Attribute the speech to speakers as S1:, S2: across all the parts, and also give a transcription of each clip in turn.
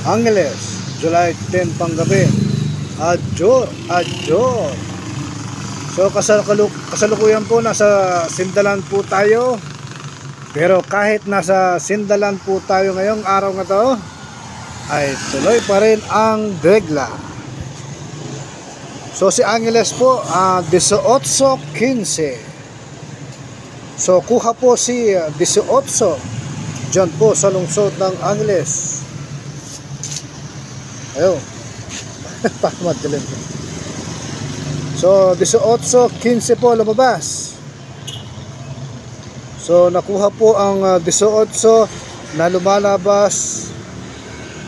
S1: Angeles, July 10 panggabi. Adjor, adjor. So kasalukuyan po nasa Sindalan po tayo. Pero kahit nasa Sindalan po tayo ngayong araw na to, ay tuloy pa rin ang regla. So si Angeles po 18:15. So kuha po si 18 dyan po sa lungsod ng Angeles. Ayun. Madilim. So 18:15 po lumabas. So nakuha po ang 18 na lumalabas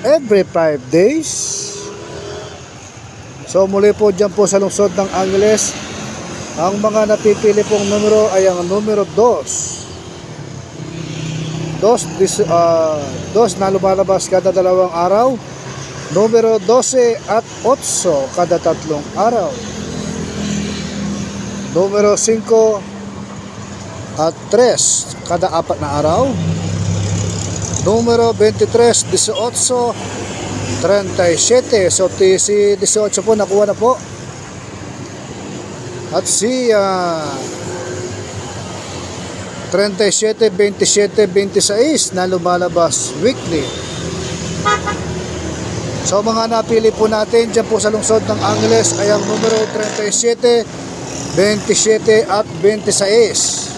S1: every 5 days. So muli po dyan po sa lungsod ng Angeles, ang mga napipili pong numero ay ang numero 2. 2 na lumalabas kada 2 araw. Numero 12 at 8 kada 3 araw. Numero 5 at 3 kada 4 na araw. Numero 23, 18, 37. So si 18 po nakuha na po. At si 37, 27, 26 na lumalabas weekly. So mga napili po natin dyan po sa lungsod ng Angeles ay ang numero 37, 27 at 26.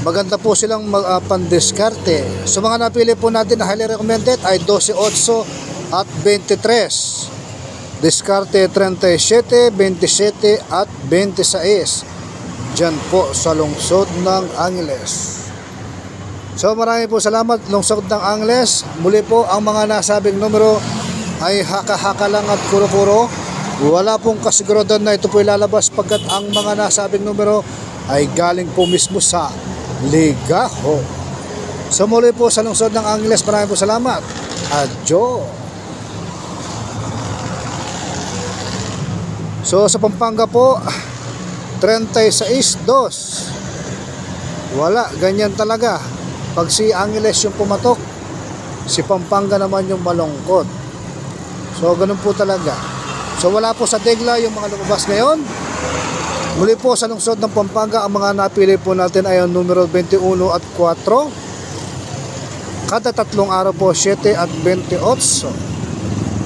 S1: Maganda po silang pandiskarte. So mga napili po natin na highly recommended ay 12, 8 at 23. Diskarte 37, 27 at 26 dyan po sa lungsod ng Angeles. So marami po salamat lungsod ng Angeles. Muli po ang mga nasabing numero ay haka-haka lang at kuro-kuro. Wala pong kasiguraduhan na ito po ilalabas pagkat ang mga nasabing numero ay galing po mismo sa ligaho. So muli po sa lungsod ng Angeles, marami po salamat. Adyo. So sa Pampanga po 36-2. Wala, ganyan talaga. Pag si Angeles yung pumatok, si Pampanga naman yung malungkot. So ganun po talaga. So wala po sa Degla yung mga lumabas ngayon. Muli po sa lungsod ng Pampanga, ang mga napili po natin ay ang numero 21 at 4. Kada 3 araw po 7 at 28.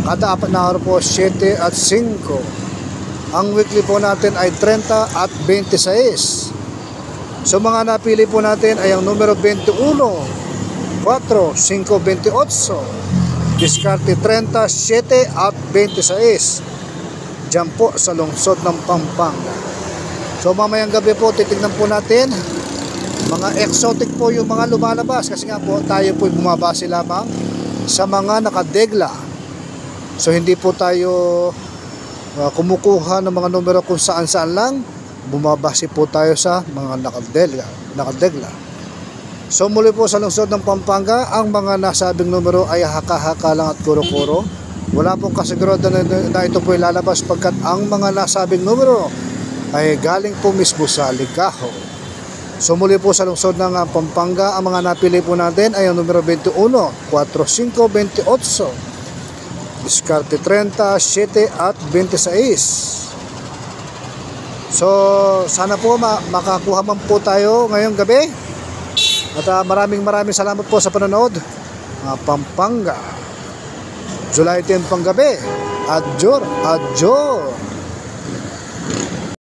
S1: Kada 4 na araw po 7 at 5. Ang weekly po natin ay 30 at 26. So mga napili po natin ay ang numero 21, 4, 5, 28. Diskarte 30, 7 at 26. Diyan po sa lungsod ng Pampanga. So mamayang gabi po titignan po natin. Mga exotic po yung mga lumalabas. Kasi nga po tayo po bumabase lamang sa mga nakadegla. So hindi po tayo kumukuha ng mga numero kung saan-saan lang. Bumabase po tayo sa mga nakadegla. So muli po sa lungsod ng Pampanga, ang mga nasabing numero ay haka-haka lang at kuro-kuro. Wala pong kasiguraduhan na ito po ilalabas pagkat ang mga nasabing numero ay galing po mismo sa ligaho. So muli po sa lungsod ng Pampanga, ang mga napili po natin ay ang numero 21, 4, 5, 28. Diskarte 30, 7 at 26. So sana po makakuha man po tayo ngayong gabi. At maraming salamat po sa panonood. Pampanga, July 10 panggabi. Adjor, adjor.